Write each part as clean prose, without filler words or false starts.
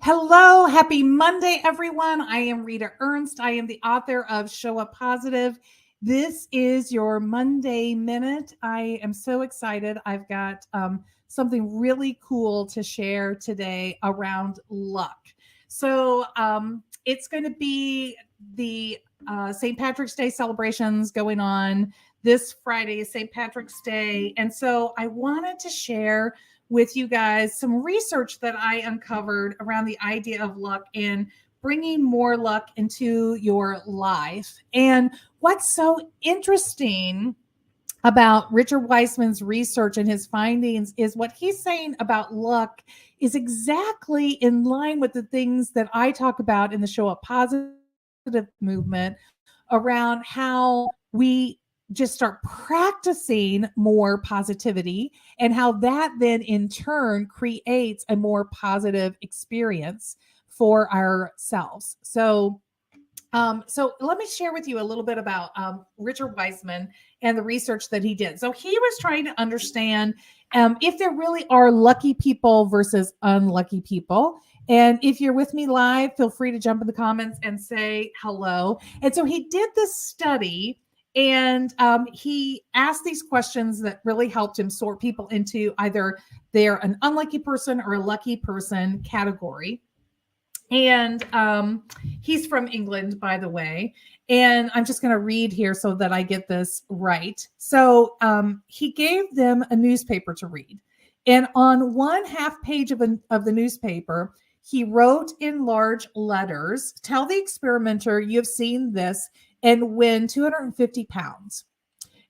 Hello, happy Monday, everyone. I am Rita Ernst. I am the author of Show Up Positive. This is your Monday Minute. I am so excited. I've got something really cool to share today around luck. It's going to be the St. Patrick's Day celebrations going on this Friday, St. Patrick's Day. And so I wanted to share with you guys some research that I uncovered around the idea of luck and bringing more luck into your life. And what's so interesting about Richard Wiseman's research and his findings is what he's saying about luck is exactly in line with the things that I talk about in the Show Up Positive movement around how we just start practicing more positivity and how that then in turn creates a more positive experience for ourselves. So let me share with you a little bit about Richard Wiseman and the research that he did. So he was trying to understand if there really are lucky people versus unlucky people. And if you're with me live, feel free to jump in the comments and say hello. And so he did this study and he asked these questions that really helped him sort people into either they're an unlucky person or a lucky person category. And he's from England, by the way. And I'm just going to read here so that I get this right. So he gave them a newspaper to read. And on one half page of the newspaper, he wrote in large letters, "Tell the experimenter you have seen this and win 250 pounds.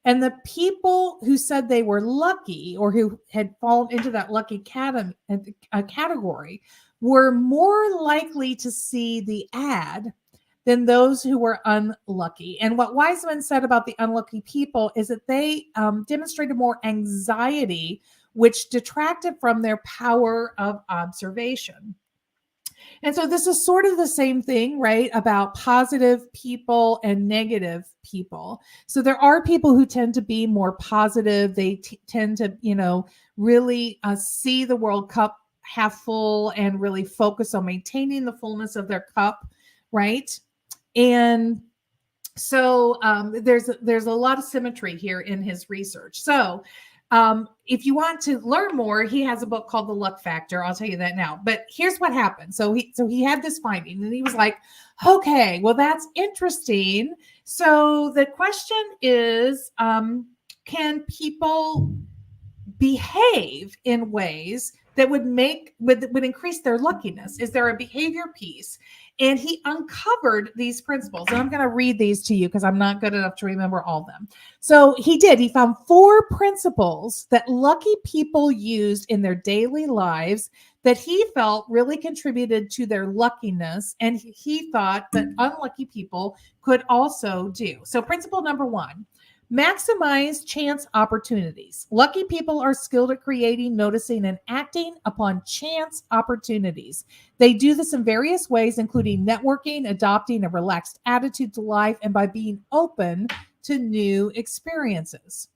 And the people who said they were lucky or who had fallen into that lucky category were more likely to see the ad than those who were unlucky. And what Wiseman said about the unlucky people is that they demonstrated more anxiety, which detracted from their power of observation. And so this is sort of the same thing, right, about positive people and negative people. So there are people who tend to be more positive. They tend to, really see the World Cup half full and really focus on maintaining the fullness of their cup, right? And so there's a lot of symmetry here in his research. So if you want to learn more, he has a book called The Luck Factor. I'll tell you that now. But here's what happened. So he had this finding and he was like, okay, well, that's interesting. So the question is, can people behave in ways that would increase their luckiness? Is there a behavior piece? And he uncovered these principles. And I'm going to read these to you because I'm not good enough to remember all of them. So he found 4 principles that lucky people used in their daily lives that he felt really contributed to their luckiness. And he thought that unlucky people could also do. So principle number 1, maximize chance opportunities. Lucky people are skilled at creating, noticing, and acting upon chance opportunities. They do this in various ways, including networking, adopting a relaxed attitude to life, and by being open to new experiences.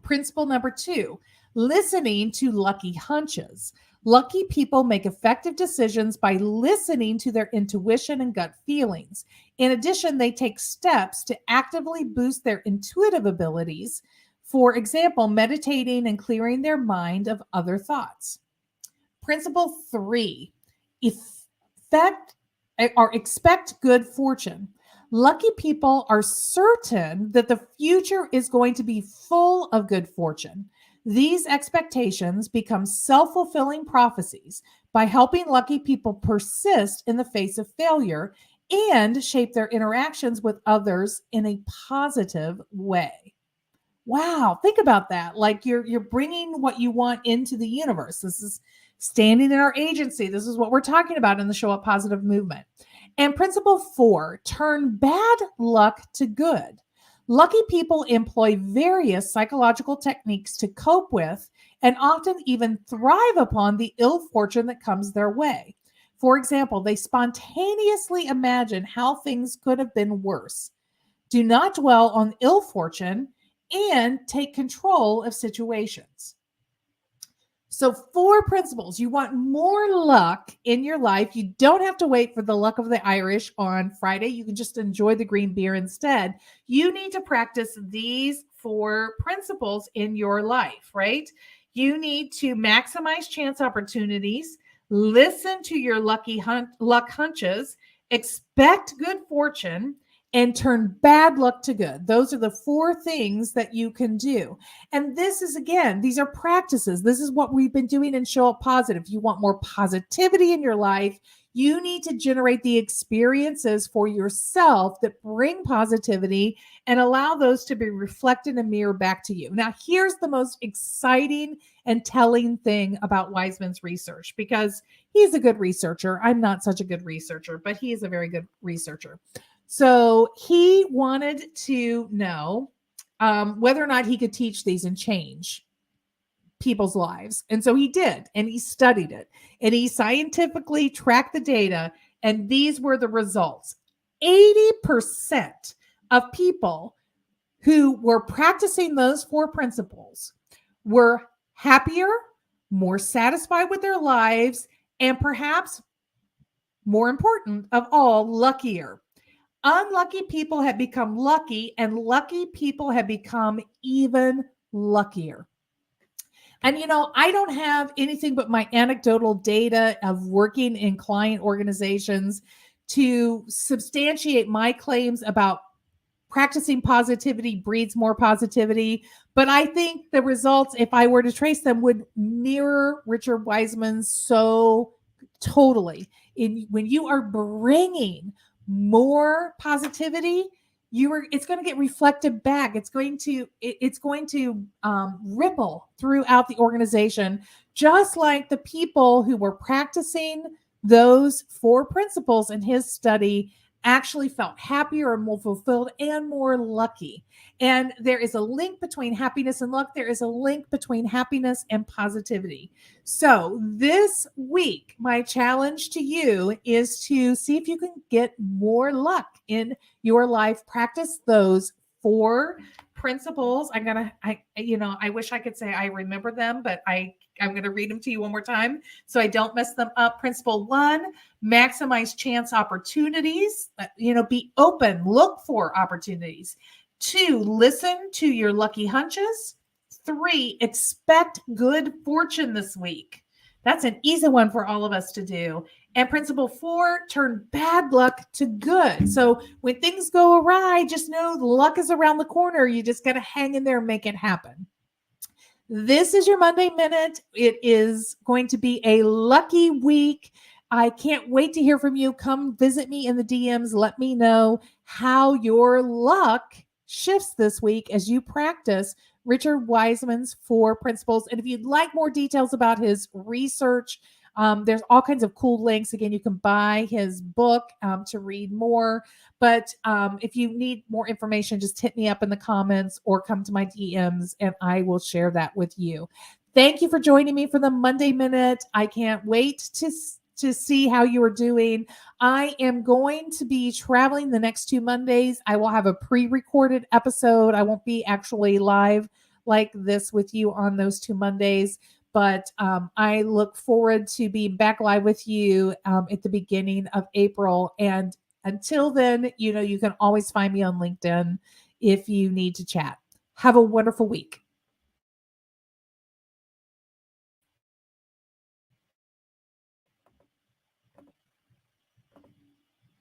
Principle number 2, listening to lucky hunches. Lucky people make effective decisions by listening to their intuition and gut feelings. In addition, they take steps to actively boost their intuitive abilities. For example, meditating and clearing their mind of other thoughts. Principle 3, expect good fortune. Lucky people are certain that the future is going to be full of good fortune. These expectations become self-fulfilling prophecies by helping lucky people persist in the face of failure and shape their interactions with others in a positive way. Wow, think about that. Like you're bringing what you want into the universe. This is standing in our agency. This is what we're talking about in the Show Up Positive movement. And principle 4, turn bad luck to good. Lucky people employ various psychological techniques to cope with and often even thrive upon the ill fortune that comes their way. For example, they spontaneously imagine how things could have been worse. Do not dwell on ill fortune and take control of situations. So, 4 principles. You want more luck in your life. You don't have to wait for the luck of the Irish on Friday. You can just enjoy the green beer instead. You need to practice these 4 principles in your life, right? You need to maximize chance opportunities, listen to your luck hunches, expect good fortune, and turn bad luck to good. Those are the 4 things that you can do. And this is, again, these are practices. This is what we've been doing in Show Up Positive. You want more positivity in your life. You need to generate the experiences for yourself that bring positivity and allow those to be reflected and mirrored back to you. Now, here's the most exciting and telling thing about Wiseman's research, because he's a good researcher. I'm not such a good researcher, but he is a very good researcher. So he wanted to know whether or not he could teach these and change people's lives. And so he did, and he studied it, and he scientifically tracked the data, and these were the results. 80% of people who were practicing those 4 principles were happier, more satisfied with their lives, and perhaps more important of all, luckier. Unlucky people have become lucky, and lucky people have become even luckier. And, I don't have anything but my anecdotal data of working in client organizations to substantiate my claims about practicing positivity breeds more positivity. But I think the results, if I were to trace them, would mirror Richard Wiseman's so totally. When you are bringing more positivity, it's going to get reflected back. It's going to ripple throughout the organization, just like the people who were practicing those 4 principles in his study actually felt happier and more fulfilled and more lucky. And there is a link between happiness and luck. There is a link between happiness and positivity. So this week, my challenge to you is to see if you can get more luck in your life. Practice those 4 principles. I wish I could say I remember them, but I'm going to read them to you one more time so I don't mess them up. Principle 1, maximize chance opportunities. Be open, look for opportunities. 2, listen to your lucky hunches. 3, expect good fortune this week. That's an easy one for all of us to do. And principle 4, turn bad luck to good. So when things go awry, just know luck is around the corner. You just got to hang in there and make it happen. This is your Monday Minute. It is going to be a lucky week. I can't wait to hear from you. Come visit me in the DMs. Let me know how your luck shifts this week as you practice Richard Wiseman's 4 principles. And if you'd like more details about his research, there's all kinds of cool links. Again, you can buy his book to read more. But if you need more information, just hit me up in the comments or come to my DMs and I will share that with you. Thank you for joining me for the Monday Minute. I can't wait to see how you are doing. I am going to be traveling the next 2 Mondays. I will have a pre-recorded episode. I won't be actually live like this with you on those 2 Mondays. But I look forward to being back live with you at the beginning of April. And until then, you can always find me on LinkedIn if you need to chat. Have a wonderful week.